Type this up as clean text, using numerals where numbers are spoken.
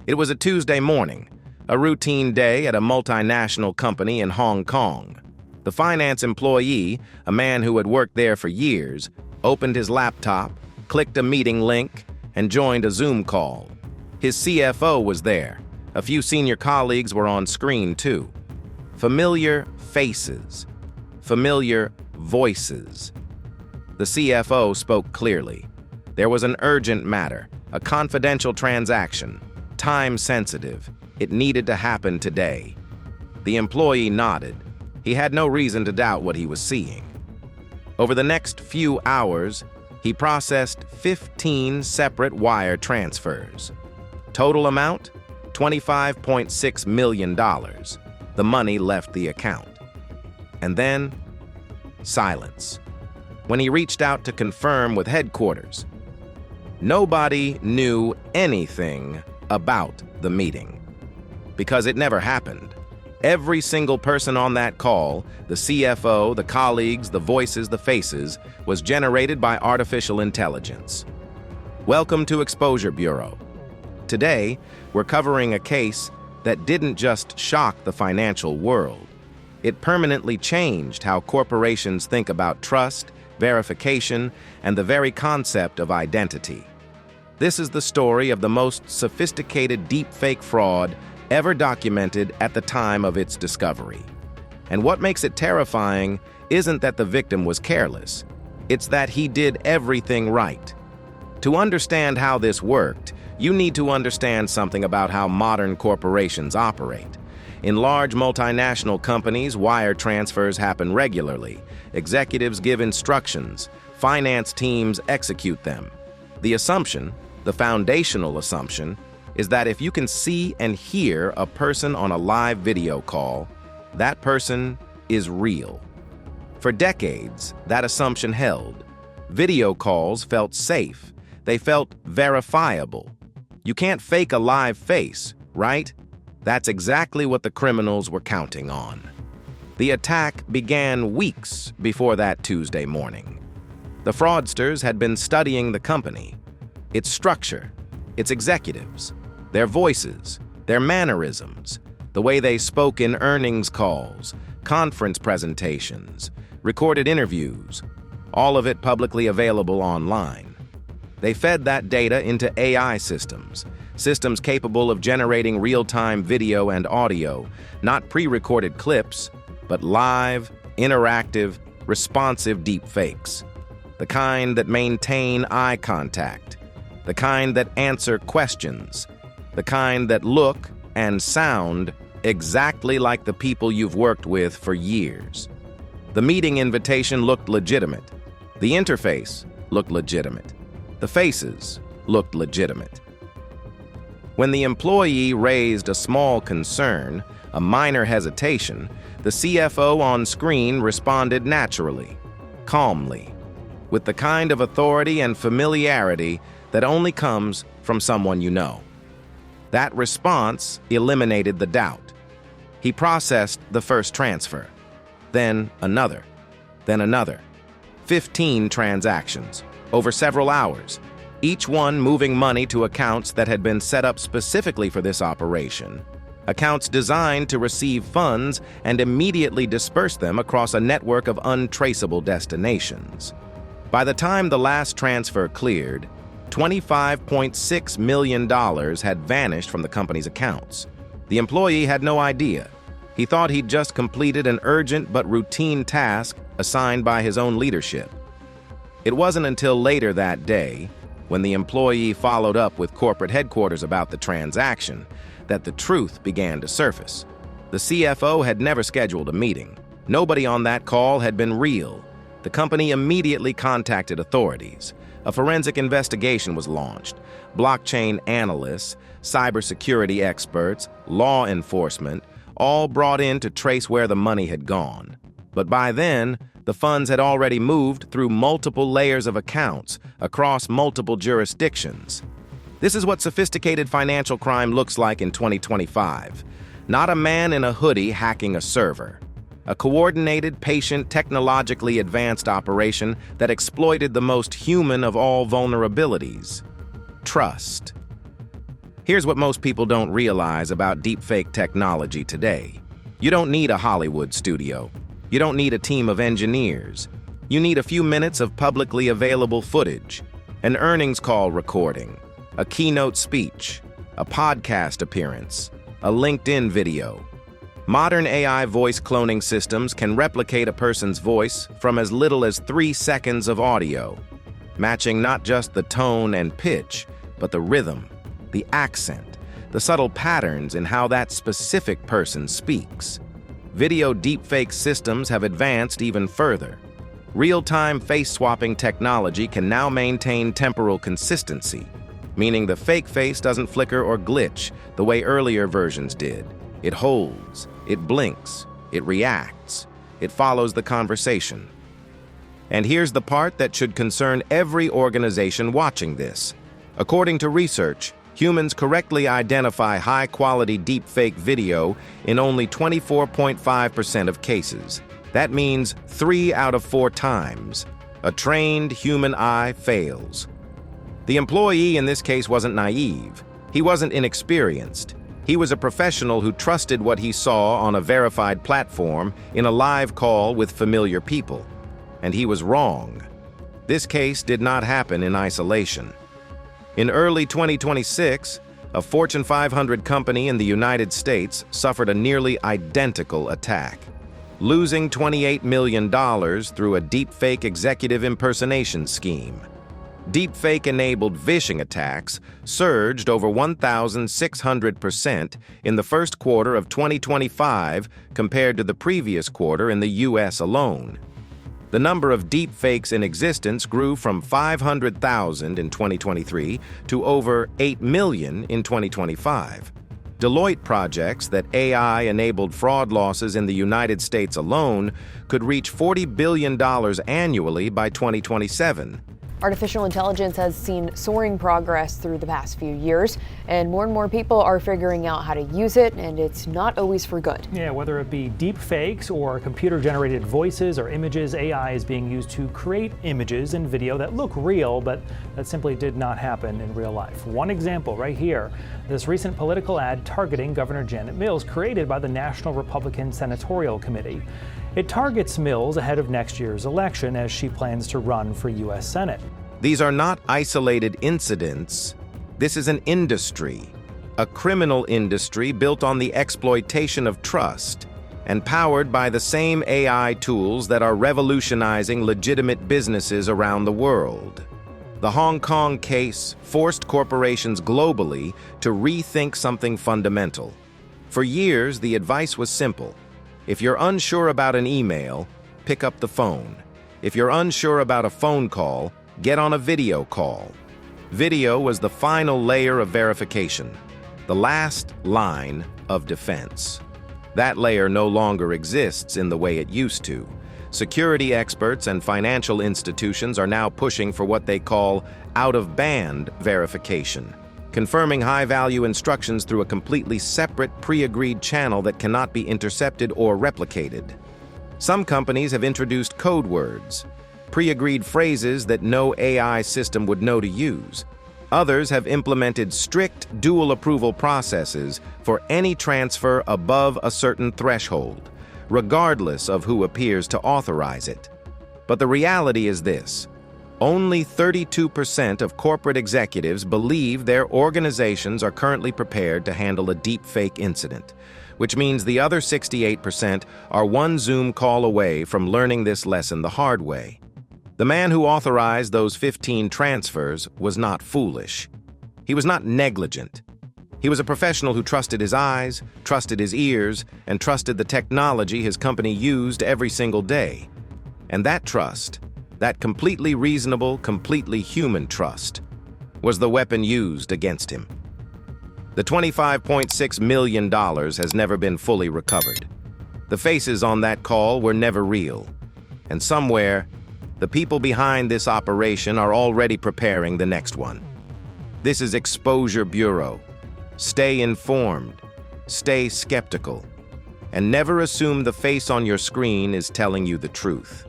It was a Tuesday morning, a routine day at a multinational company in Hong Kong. The finance employee, a man who had worked there for years, opened his laptop, clicked a meeting link, and joined a Zoom call. His CFO was there. A few senior colleagues were on screen too. Familiar faces, familiar voices. The CFO spoke clearly. There was an urgent matter, a confidential transaction, time-sensitive. It needed to happen today. The employee nodded. He had no reason to doubt what he was seeing. Over the next few hours, he processed 15 separate wire transfers. Total amount? $25.6 million. The money left the account. And then, silence. When he reached out to confirm with headquarters, nobody knew anything about the meeting, because it never happened. Every single person on that call, the CFO, the colleagues, the voices, the faces, was generated by artificial intelligence. Welcome to Exposure Bureau. Today, we're covering a case that didn't just shock the financial world. It permanently changed how corporations think about trust, verification, and the very concept of identity. This is the story of the most sophisticated deepfake fraud ever documented at the time of its discovery. And what makes it terrifying isn't that the victim was careless, it's that he did everything right. To understand how this worked, you need to understand something about how modern corporations operate. In large multinational companies, wire transfers happen regularly. Executives give instructions, finance teams execute them. The assumption, the foundational assumption, is that if you can see and hear a person on a live video call, that person is real. For decades, that assumption held. Video calls felt safe. They felt verifiable. You can't fake a live face, right? That's exactly what the criminals were counting on. The attack began weeks before that Tuesday morning. The fraudsters had been studying the company, its structure, its executives, their voices, their mannerisms, the way they spoke in earnings calls, conference presentations, recorded interviews, all of it publicly available online. They fed that data into AI systems capable of generating real-time video and audio, not pre-recorded clips, but live, interactive, responsive deepfakes. The kind that maintain eye contact, the kind that answer questions, the kind that look and sound exactly like the people you've worked with for years. The meeting invitation looked legitimate. The interface looked legitimate. The faces looked legitimate. When the employee raised a small concern, a minor hesitation, the CFO on screen responded naturally, calmly, with the kind of authority and familiarity that only comes from someone you know. That response eliminated the doubt. He processed the first transfer, then another, then another. 15 transactions, over several hours, each one moving money to accounts that had been set up specifically for this operation, accounts designed to receive funds and immediately disperse them across a network of untraceable destinations. By the time the last transfer cleared, $25.6 million had vanished from the company's accounts. The employee had no idea. He thought he'd just completed an urgent but routine task assigned by his own leadership. It wasn't until later that day, when the employee followed up with corporate headquarters about the transaction, that the truth began to surface. The CFO had never scheduled a meeting. Nobody on that call had been real. The company immediately contacted authorities. A forensic investigation was launched. Blockchain analysts, cybersecurity experts, law enforcement, all brought in to trace where the money had gone. But by then, the funds had already moved through multiple layers of accounts across multiple jurisdictions. This is what sophisticated financial crime looks like in 2025. Not a man in a hoodie hacking a server. A coordinated, patient, technologically advanced operation that exploited the most human of all vulnerabilities: trust. Here's what most people don't realize about deepfake technology today. You don't need a Hollywood studio. You don't need a team of engineers. You need a few minutes of publicly available footage, an earnings call recording, a keynote speech, a podcast appearance, a LinkedIn video. Modern AI voice cloning systems can replicate a person's voice from as little as 3 seconds of audio, matching not just the tone and pitch, but the rhythm, the accent, the subtle patterns in how that specific person speaks. Video deepfake systems have advanced even further. Real-time face-swapping technology can now maintain temporal consistency, meaning the fake face doesn't flicker or glitch the way earlier versions did. It holds, it blinks, it reacts, it follows the conversation. And here's the part that should concern every organization watching this. According to research, humans correctly identify high-quality deepfake video in only 24.5% of cases. That means 3 out of 4 times. A trained human eye fails. The employee in this case wasn't naive. He wasn't inexperienced. He was a professional who trusted what he saw on a verified platform in a live call with familiar people. And he was wrong. This case did not happen in isolation. In early 2026, a Fortune 500 company in the United States suffered a nearly identical attack, losing $28 million through a deepfake executive impersonation scheme. Deepfake-enabled phishing attacks surged over 1,600% in the first quarter of 2025 compared to the previous quarter in the U.S. alone. The number of deepfakes in existence grew from 500,000 in 2023 to over 8 million in 2025. Deloitte projects that AI-enabled fraud losses in the United States alone could reach $40 billion annually by 2027. Artificial intelligence has seen soaring progress through the past few years, and more people are figuring out how to use it, and it's not always for good. Yeah, whether it be deep fakes or computer-generated voices or images, AI is being used to create images and video that look real, but that simply did not happen in real life. One example right here, this recent political ad targeting Governor Janet Mills created by the National Republican Senatorial Committee. It targets Mills ahead of next year's election as she plans to run for U.S. Senate. These are not isolated incidents. This is an industry, a criminal industry built on the exploitation of trust and powered by the same AI tools that are revolutionizing legitimate businesses around the world. The Hong Kong case forced corporations globally to rethink something fundamental. For years, the advice was simple. If you're unsure about an email, pick up the phone. If you're unsure about a phone call, get on a video call. Video was the final layer of verification, the last line of defense. That layer no longer exists in the way it used to. Security experts and financial institutions are now pushing for what they call out-of-band verification, confirming high-value instructions through a completely separate, pre-agreed channel that cannot be intercepted or replicated. Some companies have introduced code words, pre-agreed phrases that no AI system would know to use. Others have implemented strict dual approval processes for any transfer above a certain threshold, regardless of who appears to authorize it. But the reality is this. Only 32% of corporate executives believe their organizations are currently prepared to handle a deepfake incident, which means the other 68% are one Zoom call away from learning this lesson the hard way. The man who authorized those 15 transfers was not foolish. He was not negligent. He was a professional who trusted his eyes, trusted his ears, and trusted the technology his company used every single day. And that trust, that completely reasonable, completely human trust, was the weapon used against him. The $25.6 million has never been fully recovered. The faces on that call were never real. And somewhere, the people behind this operation are already preparing the next one. This is Exposure Bureau. Stay informed, stay skeptical, and never assume the face on your screen is telling you the truth.